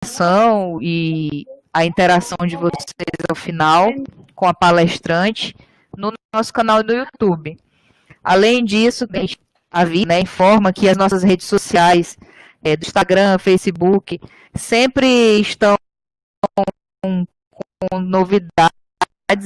participação e a interação de vocês ao final com a palestrante no nosso canal do YouTube. Além disso, a Vi, né, informa que as nossas redes sociais, do Instagram, Facebook, sempre estão com novidades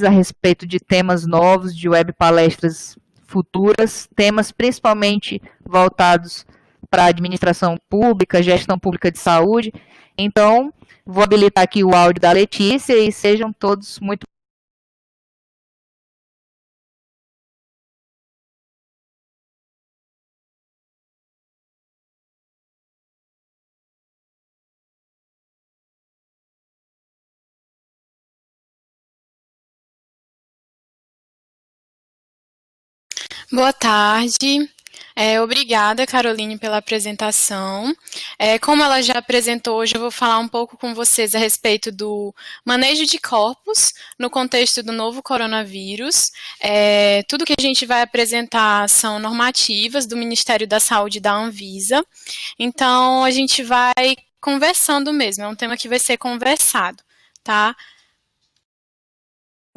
a respeito de temas novos, de web palestras futuras, temas principalmente voltados para a administração pública, gestão pública de saúde. Então, vou habilitar aqui o áudio da Letícia e sejam todos muito. Boa tarde. Obrigada, Caroline, pela apresentação. Como ela já apresentou, hoje eu vou falar um pouco com vocês a respeito do manejo de corpos no contexto do novo coronavírus. Tudo que a gente vai apresentar são normativas do Ministério da Saúde e da Anvisa. Então, a gente vai conversando mesmo, é um tema que vai ser conversado, tá?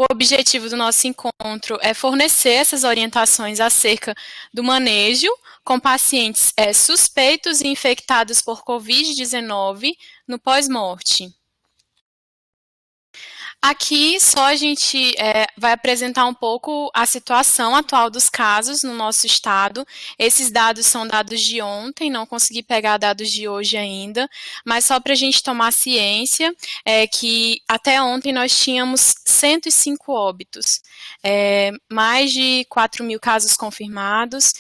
O objetivo do nosso encontro é fornecer essas orientações acerca do manejo com pacientes suspeitos e infectados por Covid-19 no pós-morte. Aqui só a gente vai apresentar um pouco a situação atual dos casos no nosso estado. Esses dados são dados de ontem, não consegui pegar dados de hoje ainda, mas só para a gente tomar ciência que até ontem nós tínhamos 105 óbitos, mais de 4.000 casos confirmados,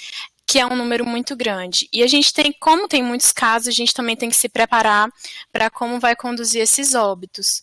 que é um número muito grande. E a gente tem, como tem muitos casos, a gente também tem que se preparar para como vai conduzir esses óbitos.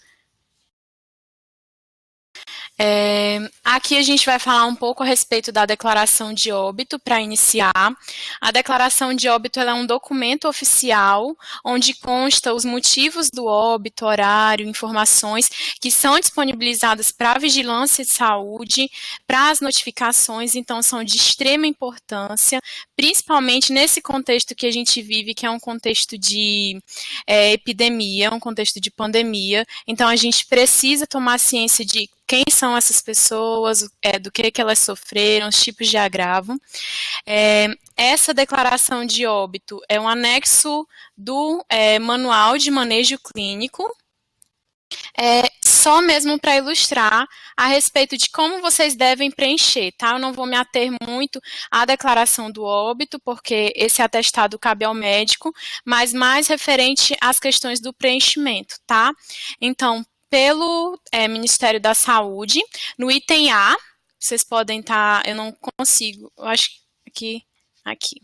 Aqui a gente vai falar um pouco a respeito da declaração de óbito para iniciar. A declaração de óbito ela é um documento oficial onde consta os motivos do óbito, horário, informações que são disponibilizadas para a vigilância de saúde, para as notificações, então são de extrema importância, principalmente nesse contexto que a gente vive, que é um contexto de epidemia, um contexto de pandemia. Então a gente precisa tomar ciência de quem são essas pessoas, do que elas sofreram, os tipos de agravo. Essa declaração de óbito é um anexo do Manual de Manejo Clínico, só mesmo para ilustrar a respeito de como vocês devem preencher, tá? Eu não vou me ater muito à declaração do óbito, porque esse atestado cabe ao médico, mas mais referente às questões do preenchimento, tá? Então, pelo Ministério da Saúde, no item A, vocês podem estar, eu não consigo, eu acho que aqui.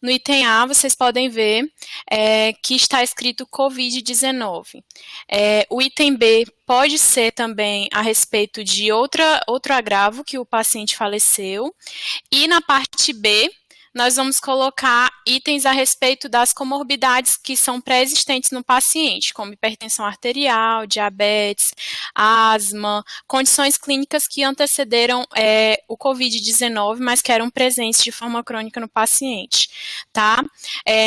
No item A, vocês podem ver que está escrito Covid-19. O item B pode ser também a respeito de outro agravo que o paciente faleceu. E na parte B, nós vamos colocar itens a respeito das comorbidades que são pré-existentes no paciente, como hipertensão arterial, diabetes, asma, condições clínicas que antecederam o Covid-19, mas que eram presentes de forma crônica no paciente, tá?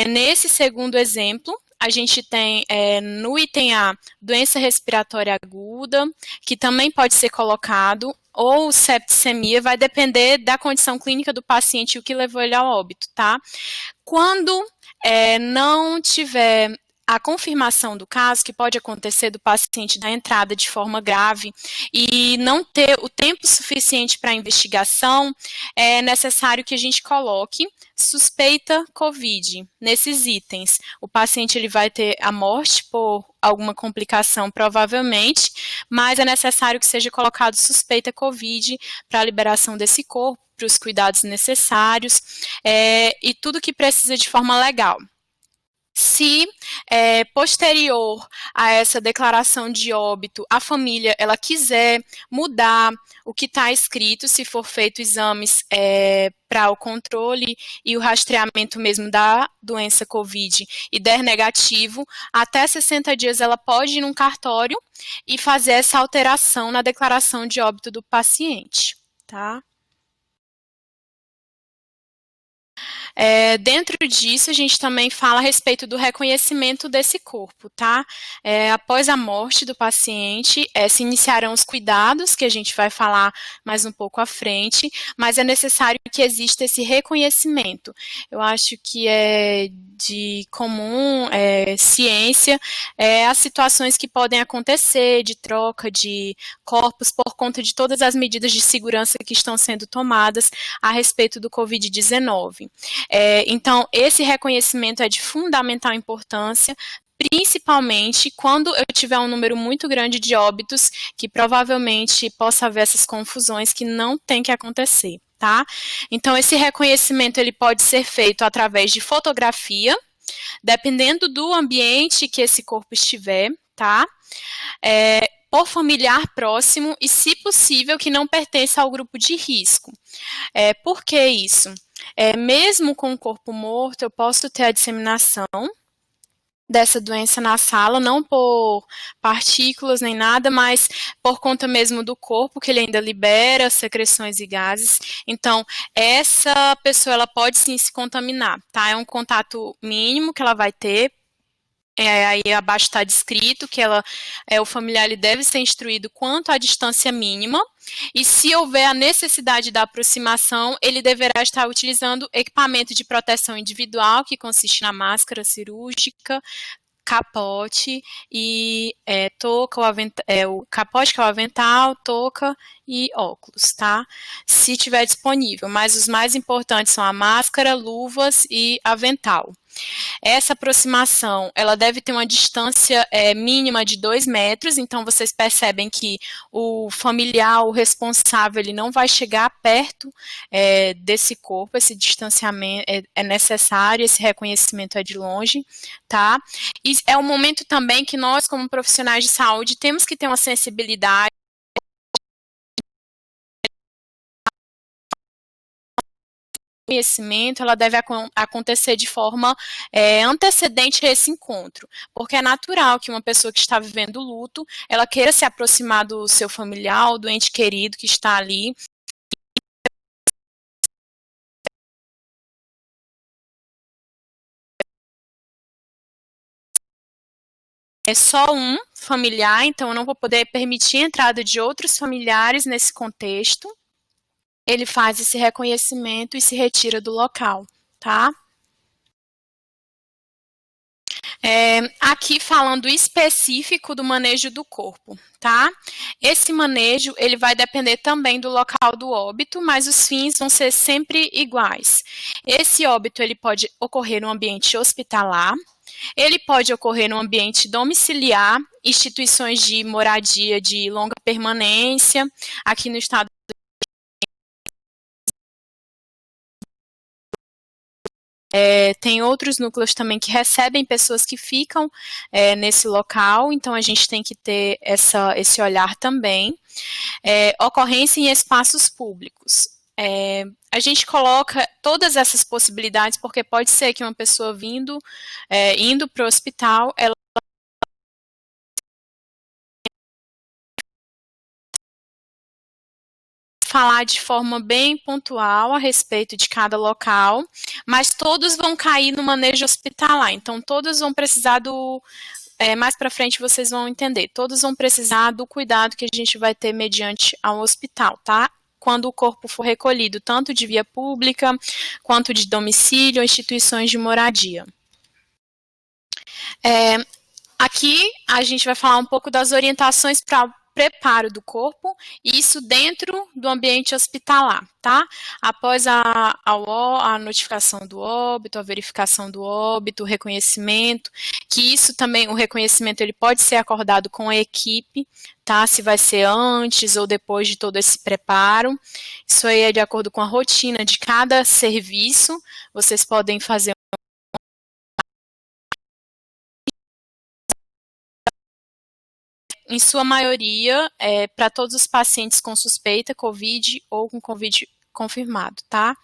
Nesse segundo exemplo, a gente tem no item A, doença respiratória aguda, que também pode ser colocado, ou septicemia, vai depender da condição clínica do paciente e o que levou ele ao óbito, tá? Quando não tiver a confirmação do caso, que pode acontecer do paciente da entrada de forma grave e não ter o tempo suficiente para a investigação, é necessário que a gente coloque suspeita COVID nesses itens. O paciente ele vai ter a morte por alguma complicação, provavelmente, mas é necessário que seja colocado suspeita COVID para a liberação desse corpo, para os cuidados necessários e tudo que precisa de forma legal. Se posterior a essa declaração de óbito, a família ela quiser mudar o que está escrito, se for feito exames para o controle e o rastreamento mesmo da doença COVID e der negativo, até 60 dias ela pode ir num cartório e fazer essa alteração na declaração de óbito do paciente, tá? Dentro disso, a gente também fala a respeito do reconhecimento desse corpo, tá? Após a morte do paciente, se iniciarão os cuidados, que a gente vai falar mais um pouco à frente, mas é necessário que exista esse reconhecimento. Eu acho que é de comum ciência as situações que podem acontecer de troca de corpos por conta de todas as medidas de segurança que estão sendo tomadas a respeito do Covid-19. Então, esse reconhecimento é de fundamental importância, principalmente quando eu tiver um número muito grande de óbitos, que provavelmente possa haver essas confusões que não tem que acontecer, tá? Então, esse reconhecimento ele pode ser feito através de fotografia, dependendo do ambiente que esse corpo estiver, tá? Por familiar próximo e, se possível, que não pertença ao grupo de risco. Por que isso? Mesmo com o corpo morto, eu posso ter a disseminação dessa doença na sala, não por partículas nem nada, mas por conta mesmo do corpo, que ele ainda libera secreções e gases. Então, essa pessoa ela pode sim se contaminar, tá? É um contato mínimo que ela vai ter. Aí abaixo está descrito que o familiar ele deve ser instruído quanto à distância mínima, e se houver a necessidade da aproximação, ele deverá estar utilizando equipamento de proteção individual, que consiste na máscara cirúrgica, capote e touca, o capote que é o avental, touca e óculos, tá? Se tiver disponível, mas os mais importantes são a máscara, luvas e avental. Essa aproximação, ela deve ter uma distância mínima de 2 metros, então vocês percebem que o familiar, o responsável, ele não vai chegar perto desse corpo, esse distanciamento é necessário, esse reconhecimento é de longe, tá? E é um momento também que nós, como profissionais de saúde, temos que ter uma sensibilidade. Conhecimento, ela deve acontecer de forma antecedente a esse encontro, porque é natural que uma pessoa que está vivendo luto, ela queira se aproximar do seu familiar, ou do ente querido que está ali. É só um familiar, então eu não vou poder permitir a entrada de outros familiares nesse contexto. Ele faz esse reconhecimento e se retira do local, tá? Aqui falando específico do manejo do corpo, tá? Esse manejo, ele vai depender também do local do óbito, mas os fins vão ser sempre iguais. Esse óbito, ele pode ocorrer no ambiente hospitalar, ele pode ocorrer no ambiente domiciliar, instituições de moradia de longa permanência, aqui no estado tem outros núcleos também que recebem pessoas que ficam nesse local, então a gente tem que ter esse olhar também. Ocorrência em espaços públicos. A gente coloca todas essas possibilidades, porque pode ser que uma pessoa indo para o hospital, ela falar de forma bem pontual a respeito de cada local, mas todos vão cair no manejo hospitalar, então todos vão precisar mais para frente vocês vão entender, todos vão precisar do cuidado que a gente vai ter mediante ao hospital, tá? Quando o corpo for recolhido, tanto de via pública, quanto de domicílio ou instituições de moradia. Aqui a gente vai falar um pouco das orientações para preparo do corpo, isso dentro do ambiente hospitalar, tá? Após a notificação do óbito, a verificação do óbito, o reconhecimento, que isso também, o reconhecimento, ele pode ser acordado com a equipe, tá? Se vai ser antes ou depois de todo esse preparo. Isso aí é de acordo com a rotina de cada serviço, vocês podem fazer em sua maioria, para todos os pacientes com suspeita COVID ou com COVID confirmado, tá?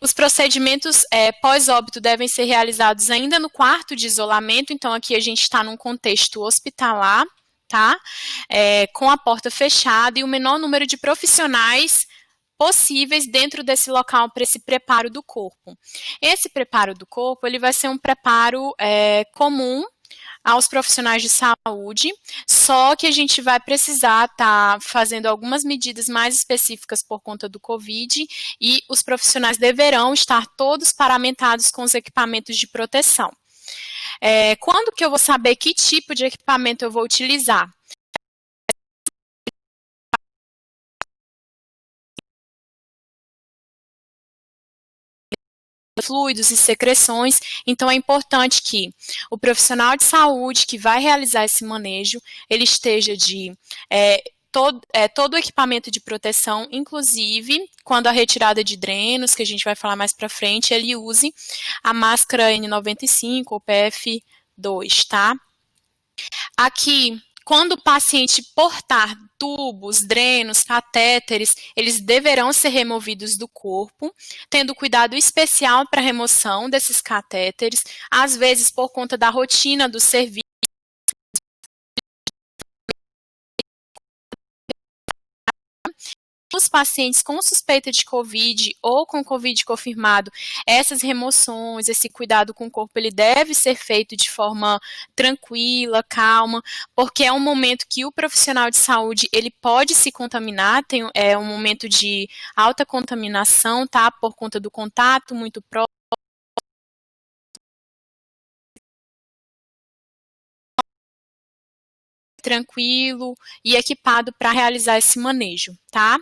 Os procedimentos pós-óbito devem ser realizados ainda no quarto de isolamento, então aqui a gente está num contexto hospitalar, tá? Com a porta fechada e o menor número de profissionais possíveis dentro desse local para esse preparo do corpo. Esse preparo do corpo, ele vai ser um preparo comum aos profissionais de saúde, só que a gente vai precisar estar fazendo algumas medidas mais específicas por conta do Covid e os profissionais deverão estar todos paramentados com os equipamentos de proteção. Quando que eu vou saber que tipo de equipamento eu vou utilizar? Fluidos e secreções, então é importante que o profissional de saúde que vai realizar esse manejo, ele esteja de todo o equipamento de proteção, inclusive quando a retirada de drenos, que a gente vai falar mais para frente, ele use a máscara N95 ou PF2, tá? Aqui, quando o paciente portar tubos, drenos, catéteres, eles deverão ser removidos do corpo, tendo cuidado especial para a remoção desses catéteres, às vezes por conta da rotina do serviço. Os pacientes com suspeita de COVID ou com COVID confirmado, essas remoções, esse cuidado com o corpo, ele deve ser feito de forma tranquila, calma, porque é um momento que o profissional de saúde, ele pode se contaminar, é um momento de alta contaminação, tá? Por conta do contato muito próximo. Tranquilo e equipado para realizar esse manejo, tá?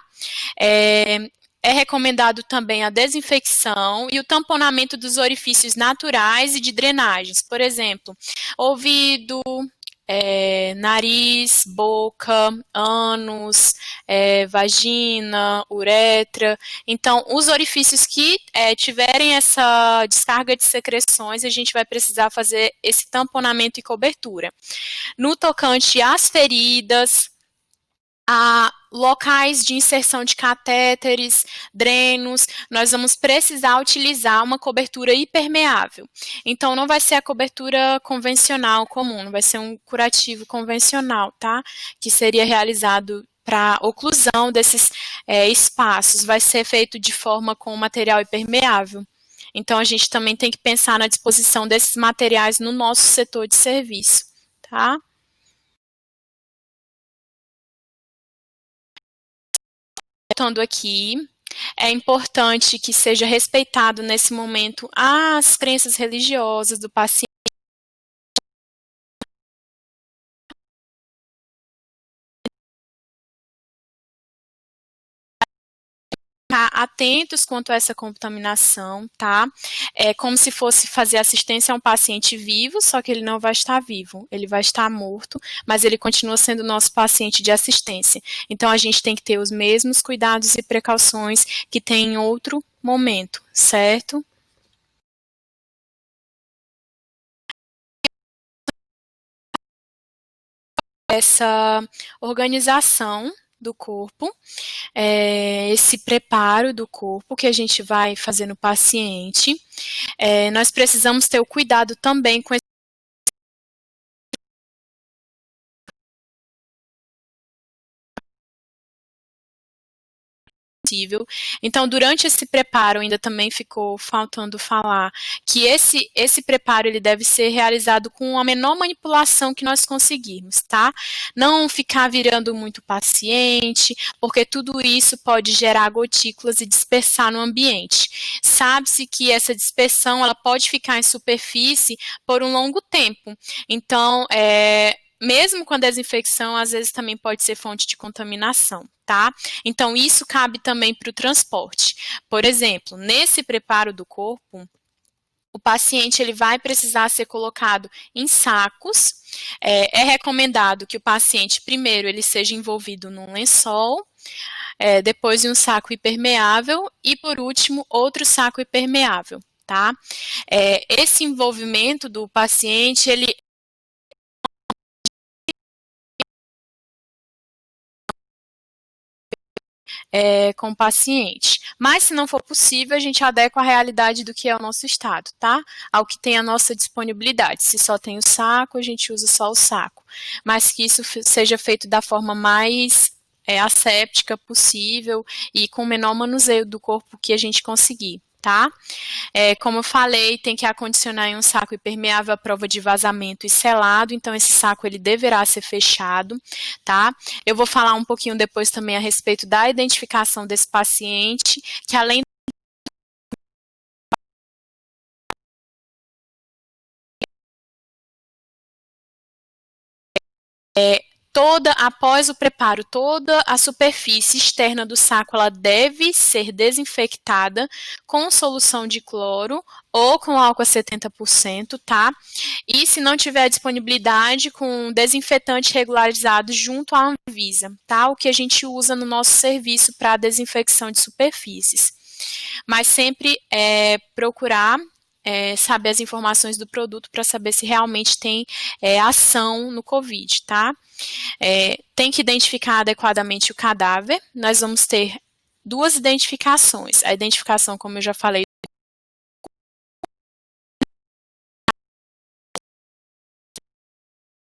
É recomendado também a desinfecção e o tamponamento dos orifícios naturais e de drenagens, por exemplo, ouvido, nariz, boca, ânus, vagina, uretra. Então, os orifícios que tiverem essa descarga de secreções, a gente vai precisar fazer esse tamponamento e cobertura. No tocante às feridas, a locais de inserção de catéteres, drenos, nós vamos precisar utilizar uma cobertura hipermeável. Então, não vai ser a cobertura convencional comum, não vai ser um curativo convencional, tá? Que seria realizado para oclusão desses espaços, vai ser feito de forma com material hipermeável. Então, a gente também tem que pensar na disposição desses materiais no nosso setor de serviço, tá? Voltando aqui, é importante que seja respeitado nesse momento as crenças religiosas do paciente. Ficar atentos quanto a essa contaminação, tá? É como se fosse fazer assistência a um paciente vivo, só que ele não vai estar vivo, ele vai estar morto, mas ele continua sendo nosso paciente de assistência. Então, a gente tem que ter os mesmos cuidados e precauções que tem em outro momento, certo? Essa organização do corpo, esse preparo do corpo que a gente vai fazer no paciente. Nós precisamos ter o cuidado também com possível. Então, durante esse preparo, ainda também ficou faltando falar que esse preparo ele deve ser realizado com a menor manipulação que nós conseguirmos, tá? Não ficar virando muito paciente, porque tudo isso pode gerar gotículas e dispersar no ambiente. Sabe-se que essa dispersão ela pode ficar em superfície por um longo tempo. Então, mesmo com a desinfecção, às vezes também pode ser fonte de contaminação, tá? Então, isso cabe também para o transporte. Por exemplo, nesse preparo do corpo, o paciente ele vai precisar ser colocado em sacos. É recomendado que o paciente, primeiro, ele seja envolvido num lençol, depois em um saco impermeável e, por último, outro saco impermeável, tá? Esse envolvimento do paciente, ele com o paciente. Mas, se não for possível, a gente adequa a realidade do que é o nosso estado, tá? Ao que tem a nossa disponibilidade. Se só tem o saco, a gente usa só o saco. Mas que isso seja feito da forma mais asséptica possível e com o menor manuseio do corpo que a gente conseguir, tá? Como eu falei, tem que acondicionar em um saco impermeável à prova de vazamento e selado, então esse saco ele deverá ser fechado, tá? Eu vou falar um pouquinho depois também a respeito da identificação desse paciente, que além após o preparo, toda a superfície externa do saco ela deve ser desinfectada com solução de cloro ou com álcool a 70%, tá? E se não tiver disponibilidade, com desinfetante regularizado junto à Anvisa, tá? O que a gente usa no nosso serviço para desinfecção de superfícies. Mas sempre procurar saber as informações do produto para saber se realmente tem ação no COVID, tá? Tem que identificar adequadamente o cadáver. Nós vamos ter duas identificações. A identificação, como eu já falei,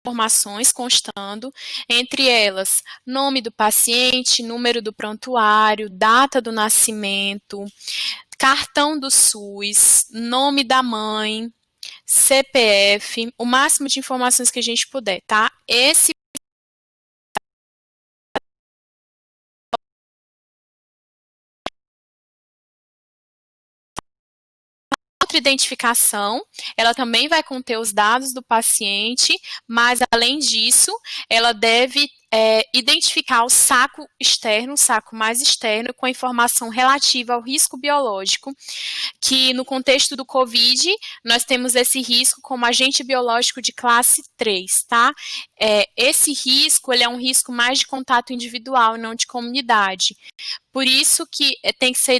informações constando, entre elas nome do paciente, número do prontuário, data do nascimento, cartão do SUS, nome da mãe, CPF, o máximo de informações que a gente puder, tá? Esse outra identificação, ela também vai conter os dados do paciente, mas além disso, ela deve identificar o saco externo, o saco mais externo, com a informação relativa ao risco biológico, que no contexto do COVID, nós temos esse risco como agente biológico de classe 3, tá? Esse risco, ele é um risco mais de contato individual e não de comunidade. Por isso que tem que ser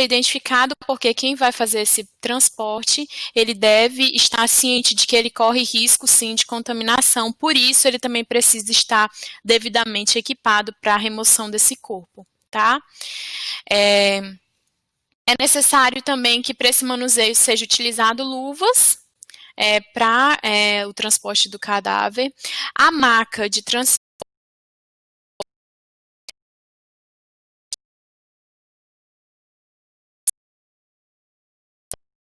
identificado porque quem vai fazer esse transporte, ele deve estar ciente de que ele corre risco, sim, de contaminação. Por isso, ele também precisa estar devidamente equipado para a remoção desse corpo, tá? É necessário também que para esse manuseio seja utilizado luvas para o transporte do cadáver. A maca de transporte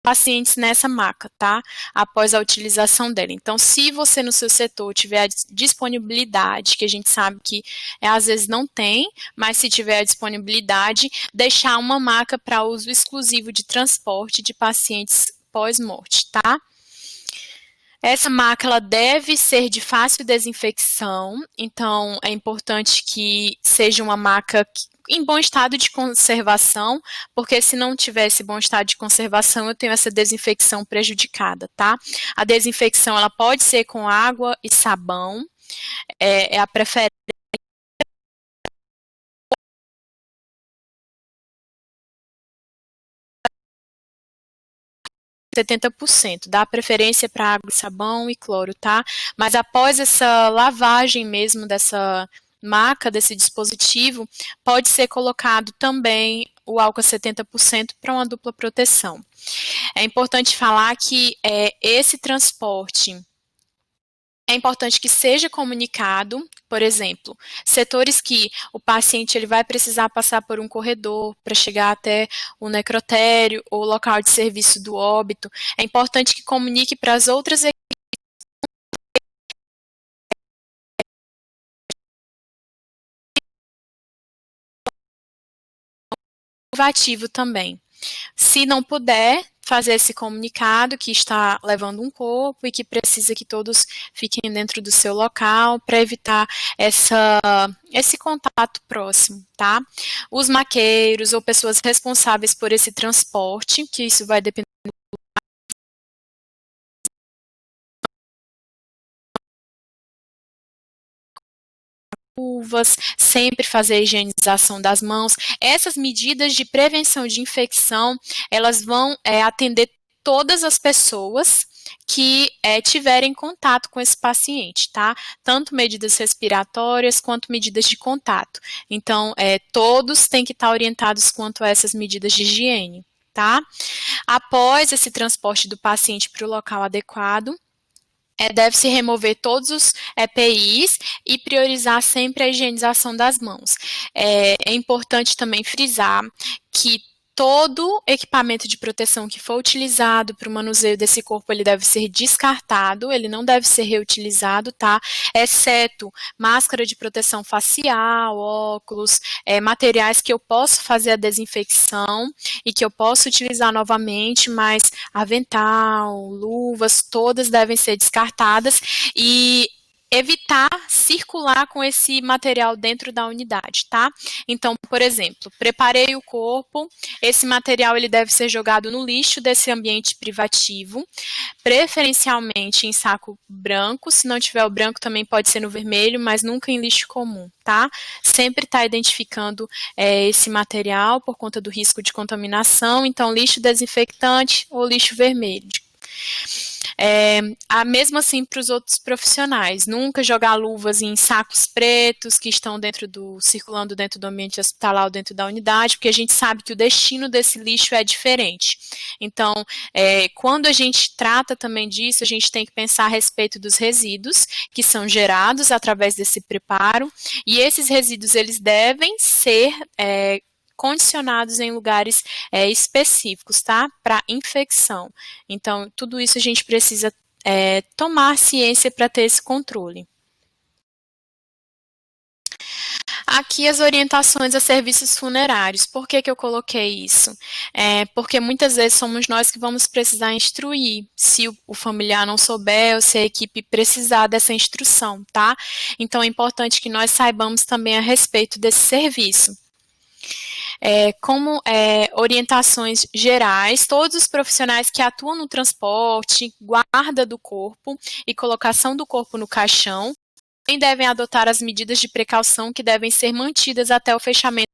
pacientes nessa maca, tá? Após a utilização dela. Então, se você no seu setor tiver a disponibilidade, que a gente sabe que às vezes não tem, mas se tiver a disponibilidade, deixar uma maca para uso exclusivo de transporte de pacientes pós-morte, tá? Essa maca ela deve ser de fácil desinfecção, então é importante que seja uma maca em bom estado de conservação, porque se não tiver esse bom estado de conservação, eu tenho essa desinfecção prejudicada, tá? A desinfecção ela pode ser com água e sabão, é a preferência 70%, dá preferência para água, sabão e cloro, tá? Mas após essa lavagem mesmo dessa maca, desse dispositivo, pode ser colocado também o álcool a 70% para uma dupla proteção. É importante falar que esse transporte é importante que seja comunicado, por exemplo, setores que o paciente ele vai precisar passar por um corredor para chegar até o necrotério ou local de serviço do óbito. É importante que comunique para as outras equipes ativo também. Se não puder fazer esse comunicado que está levando um corpo e que precisa que todos fiquem dentro do seu local para evitar esse contato próximo, tá? Os maqueiros ou pessoas responsáveis por esse transporte, que isso vai depender luvas, sempre fazer a higienização das mãos. Essas medidas de prevenção de infecção, elas vão atender todas as pessoas que tiverem contato com esse paciente, tá? Tanto medidas respiratórias quanto medidas de contato. Então, todos têm que estar orientados quanto a essas medidas de higiene, tá? Após esse transporte do paciente para o local adequado, deve-se remover todos os EPIs e priorizar sempre a higienização das mãos. É importante também frisar que todo equipamento de proteção que for utilizado para o manuseio desse corpo, ele deve ser descartado, ele não deve ser reutilizado, tá? Exceto máscara de proteção facial, óculos, materiais que eu posso fazer a desinfecção e que eu posso utilizar novamente, mas avental, luvas, todas devem ser descartadas e evitar circular com esse material dentro da unidade, tá? Então, por exemplo, preparei o corpo, esse material ele deve ser jogado no lixo desse ambiente privativo, preferencialmente em saco branco, se não tiver o branco também pode ser no vermelho, mas nunca em lixo comum, tá? Sempre tá identificando esse material por conta do risco de contaminação, então lixo desinfectante ou lixo vermelho. Mesmo assim para os outros profissionais, nunca jogar luvas em sacos pretos que estão circulando dentro do ambiente hospitalar ou dentro da unidade, porque a gente sabe que o destino desse lixo é diferente. Então, quando a gente trata também disso, a gente tem que pensar a respeito dos resíduos que são gerados através desse preparo, e esses resíduos eles devem ser condicionados em lugares específicos, tá? Para infecção. Então, tudo isso a gente precisa tomar ciência para ter esse controle. Aqui as orientações a serviços funerários. Por que eu coloquei isso? Porque muitas vezes somos nós que vamos precisar instruir, se o familiar não souber ou se a equipe precisar dessa instrução, tá? Então é importante que nós saibamos também a respeito desse serviço. Como orientações gerais, todos os profissionais que atuam no transporte, guarda do corpo e colocação do corpo no caixão, também devem adotar as medidas de precaução que devem ser mantidas até o fechamento.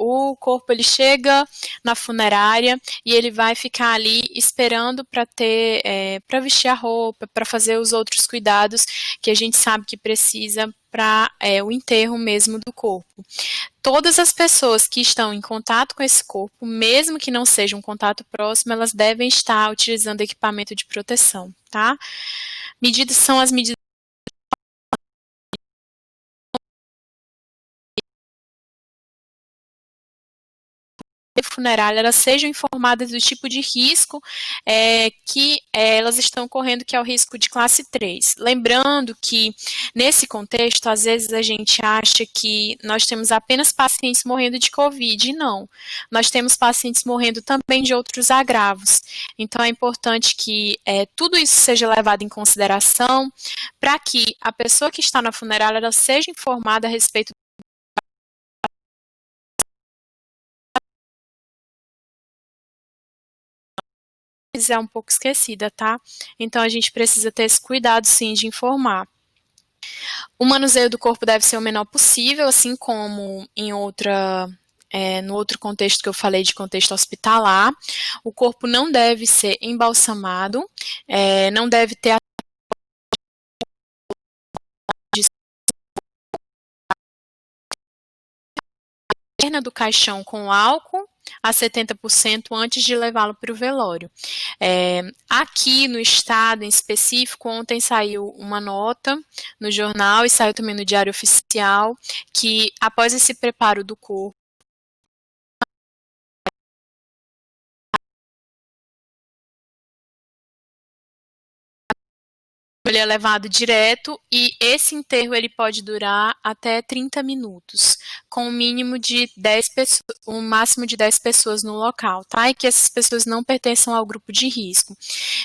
O corpo ele chega na funerária e ele vai ficar ali esperando para vestir a roupa, para fazer os outros cuidados que a gente sabe que precisa para o enterro mesmo do corpo. Todas as pessoas que estão em contato com esse corpo, mesmo que não seja um contato próximo, elas devem estar utilizando equipamento de proteção, tá? Medidas são as medidas funerária, elas sejam informadas do tipo de risco que elas estão correndo, que é o risco de classe 3. Lembrando que, nesse contexto, às vezes a gente acha que nós temos apenas pacientes morrendo de Covid, e não. Nós temos pacientes morrendo também de outros agravos. Então, é importante que tudo isso seja levado em consideração para que a pessoa que está na funerária ela seja informada a respeito é um pouco esquecida, tá? Então a gente precisa ter esse cuidado, sim, de informar. O manuseio do corpo deve ser o menor possível, assim como no outro contexto que eu falei de contexto hospitalar. O corpo não deve ser embalsamado, não deve ter perna do caixão com álcool a 70% antes de levá-lo para o velório. Aqui no estado em específico, ontem saiu uma nota no jornal e saiu também no Diário Oficial que após esse preparo do corpo, ele é levado direto e esse enterro ele pode durar até 30 minutos, com um mínimo de 10 pessoas, um máximo de 10 pessoas no local, tá? E que essas pessoas não pertençam ao grupo de risco.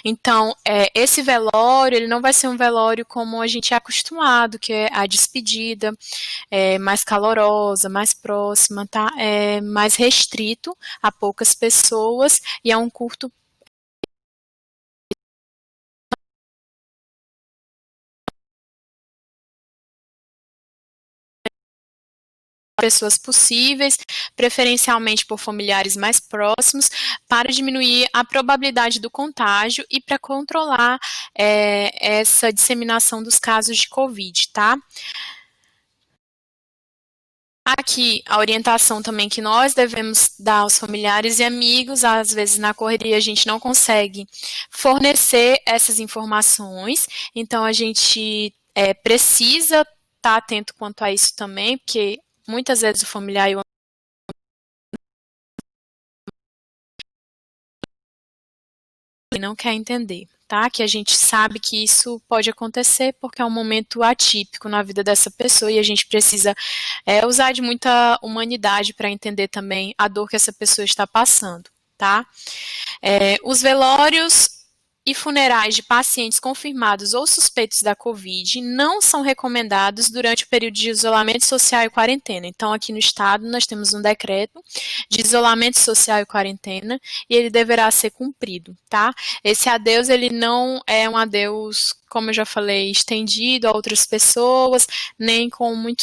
Então, esse velório, ele não vai ser um velório como a gente é acostumado, que é a despedida, mais calorosa, mais próxima, tá? É mais restrito a poucas pessoas e é um curto pessoas possíveis, preferencialmente por familiares mais próximos, para diminuir a probabilidade do contágio e para controlar essa disseminação dos casos de Covid, tá? Aqui, a orientação também que nós devemos dar aos familiares e amigos, às vezes na correria a gente não consegue fornecer essas informações, então a gente precisa estar atento quanto a isso também, porque muitas vezes o familiar e o não quer entender, tá? Que a gente sabe que isso pode acontecer porque é um momento atípico na vida dessa pessoa e a gente precisa usar de muita humanidade para entender também a dor que essa pessoa está passando, tá? Os velórios e funerais de pacientes confirmados ou suspeitos da Covid não são recomendados durante o período de isolamento social e quarentena. Então, aqui no estado, nós temos um decreto de isolamento social e quarentena e ele deverá ser cumprido, tá? Esse adeus, ele não é um adeus, como eu já falei, estendido a outras pessoas, nem com muito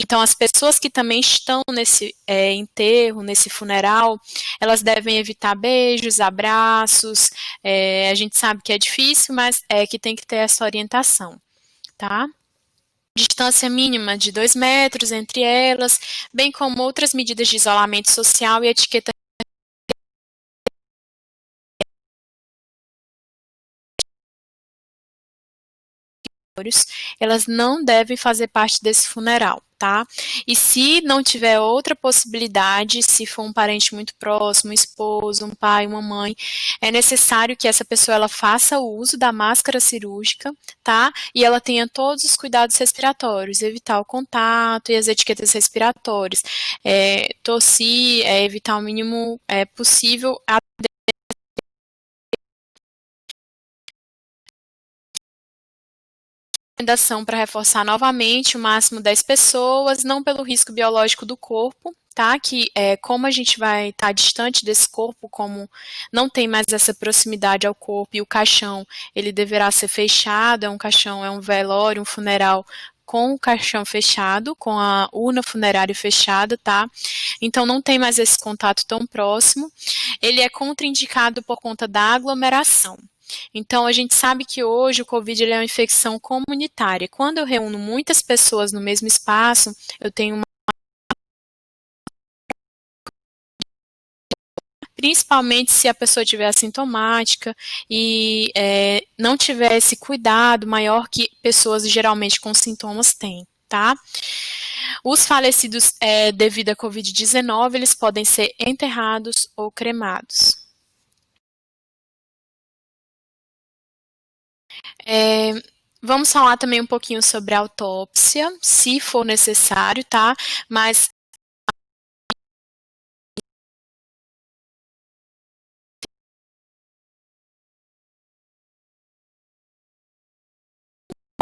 Então, as pessoas que também estão nesse enterro, nesse funeral, elas devem evitar beijos, abraços. A gente sabe que é difícil, mas é que tem que ter essa orientação, tá? Distância mínima de 2 metros entre elas, bem como outras medidas de isolamento social e etiqueta. Elas não devem fazer parte desse funeral, tá? E se não tiver outra possibilidade, se for um parente muito próximo, um esposo, um pai, uma mãe, é necessário que essa pessoa ela faça o uso da máscara cirúrgica, tá? E ela tenha todos os cuidados respiratórios, evitar o contato e as etiquetas respiratórias, tossir, evitar o mínimo possível a recomendação para reforçar novamente o máximo 10 pessoas, não pelo risco biológico do corpo, tá? Que como a gente vai estar distante desse corpo, como não tem mais essa proximidade ao corpo e o caixão, ele deverá ser fechado, é um caixão, é um velório, um funeral com o caixão fechado, com a urna funerária fechada, tá? Então não tem mais esse contato tão próximo. Ele é contraindicado por conta da aglomeração. Então, a gente sabe que hoje o Covid ele é uma infecção comunitária. Quando eu reúno muitas pessoas no mesmo espaço, eu tenho uma principalmente se a pessoa tiver assintomática e não tiver esse cuidado maior que pessoas geralmente com sintomas têm, tá? Os falecidos devido à Covid-19, eles podem ser enterrados ou cremados. Vamos falar também um pouquinho sobre a autópsia, se for necessário, tá? Mas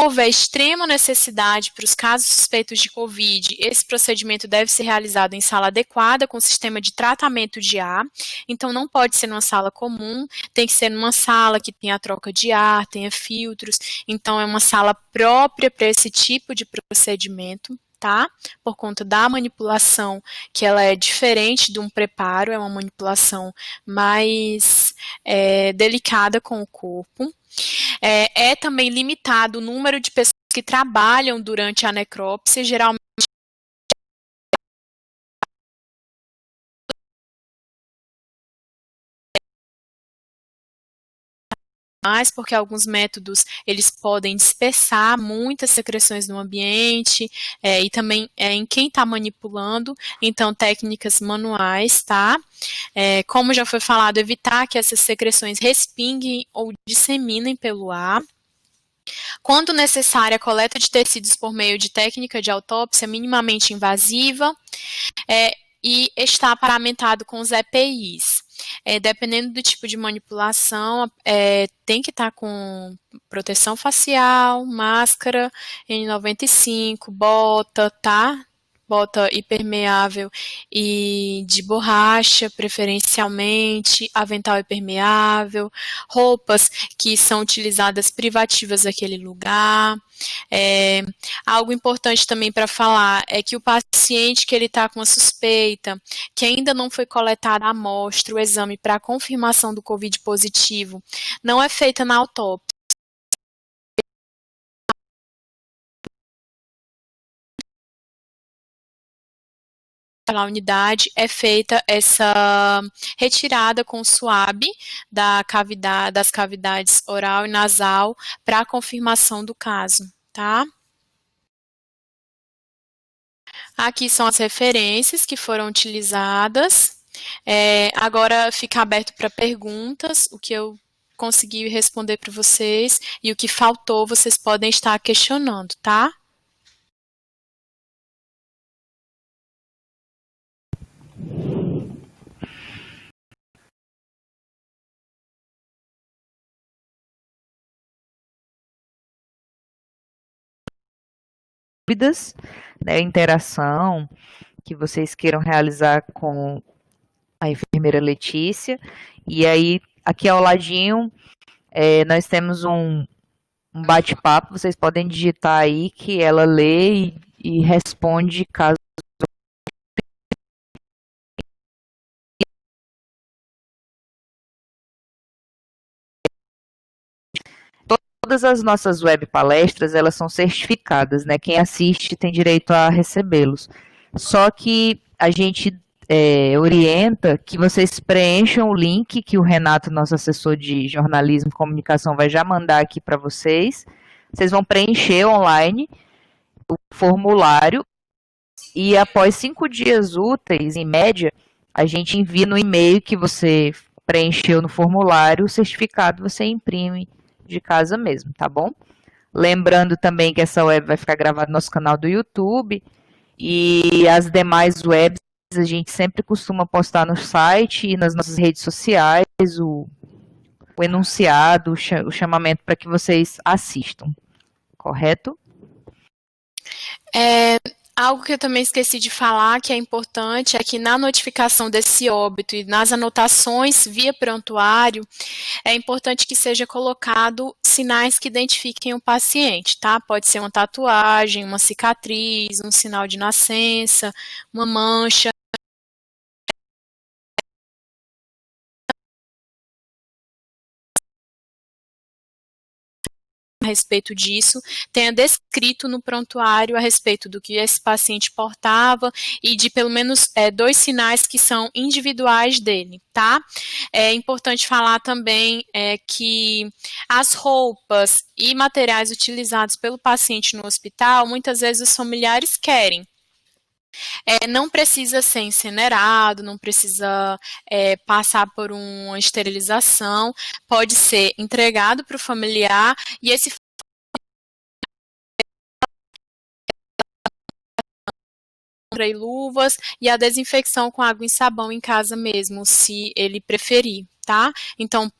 houver extrema necessidade para os casos suspeitos de Covid, esse procedimento deve ser realizado em sala adequada, com sistema de tratamento de ar. Então, não pode ser numa sala comum, tem que ser numa sala que tenha troca de ar, tenha filtros. Então, é uma sala própria para esse tipo de procedimento, tá? Por conta da manipulação, que ela é diferente de um preparo, é uma manipulação mais delicada com o corpo. É também limitado o número de pessoas que trabalham durante a necrópsia, geralmente mais, porque alguns métodos eles podem dispersar muitas secreções no ambiente e também em quem está manipulando, então técnicas manuais, tá? Como já foi falado, evitar que essas secreções respinguem ou disseminem pelo ar. Quando necessária, a coleta de tecidos por meio de técnica de autópsia minimamente invasiva e está paramentado com os EPIs. Dependendo do tipo de manipulação, tem que estar com proteção facial, máscara, N95, bota, tá? bota impermeável e de borracha, preferencialmente, avental impermeável, roupas que são utilizadas privativas daquele lugar. Algo importante também para falar é que o paciente que ele está com a suspeita, que ainda não foi coletada a amostra, o exame para confirmação do COVID positivo, não é feita na autópsia. Na unidade é feita essa retirada com suave das cavidades oral e nasal para a confirmação do caso, tá? Aqui são as referências que foram utilizadas. Agora fica aberto para perguntas, o que eu consegui responder para vocês e o que faltou vocês podem estar questionando, tá? Dúvidas, né, interação que vocês queiram realizar com a enfermeira Letícia. E aí, aqui ao ladinho, nós temos um bate-papo, vocês podem digitar aí que ela lê e responde caso todas as nossas web palestras, elas são certificadas, né? Quem assiste tem direito a recebê-los. Só que a gente orienta que vocês preencham o link que o Renato, nosso assessor de jornalismo e comunicação, vai já mandar aqui para vocês. Vocês vão preencher online o formulário e após 5 dias úteis, em média, a gente envia no e-mail que você preencheu no formulário, o certificado você imprime de casa mesmo, tá bom? Lembrando também que essa web vai ficar gravada no nosso canal do YouTube e as demais webs a gente sempre costuma postar no site e nas nossas redes sociais o enunciado, o chamamento para que vocês assistam, correto? Algo que eu também esqueci de falar, que é importante, é que na notificação desse óbito e nas anotações via prontuário, é importante que seja colocado sinais que identifiquem o paciente, tá? Pode ser uma tatuagem, uma cicatriz, um sinal de nascença, uma mancha. A respeito disso, tenha descrito no prontuário a respeito do que esse paciente portava e de pelo menos 2 sinais que são individuais dele, tá? É importante falar também que as roupas e materiais utilizados pelo paciente no hospital, muitas vezes os familiares querem. Não precisa ser incinerado, não precisa passar por uma esterilização, pode ser entregado para o familiar e esse e luvas e a desinfecção com água e sabão em casa mesmo, se ele preferir, tá? Então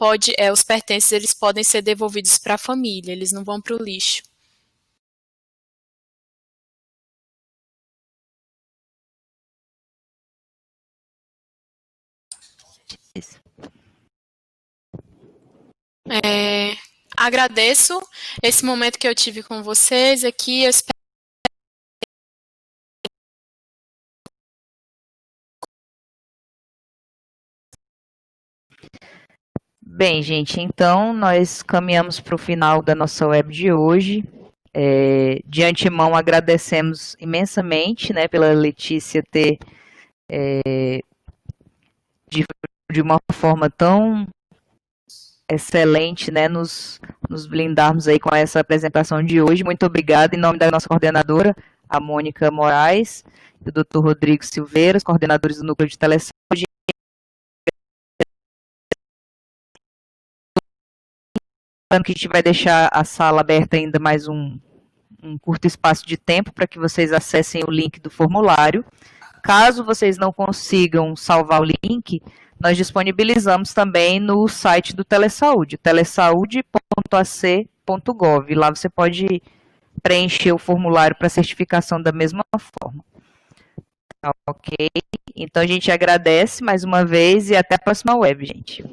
os pertences eles podem ser devolvidos para a família, eles não vão para o lixo. Agradeço esse momento que eu tive com vocês aqui. Eu espero Bem, gente, então nós caminhamos para o final da nossa web de hoje. De antemão, agradecemos imensamente, né, pela Letícia ter, de uma forma tão excelente, né, nos blindarmos aí com essa apresentação de hoje. Muito obrigada em nome da nossa coordenadora, a Mônica Moraes, e do Dr. Rodrigo Silveira, os coordenadores do Núcleo de Telesaúde. Que a gente vai deixar a sala aberta ainda mais um curto espaço de tempo para que vocês acessem o link do formulário. Caso vocês não consigam salvar o link, nós disponibilizamos também no site do Telesaúde, telesaude.ac.gov. Lá você pode preencher o formulário para certificação da mesma forma. Ok? Então a gente agradece mais uma vez e até a próxima web, gente.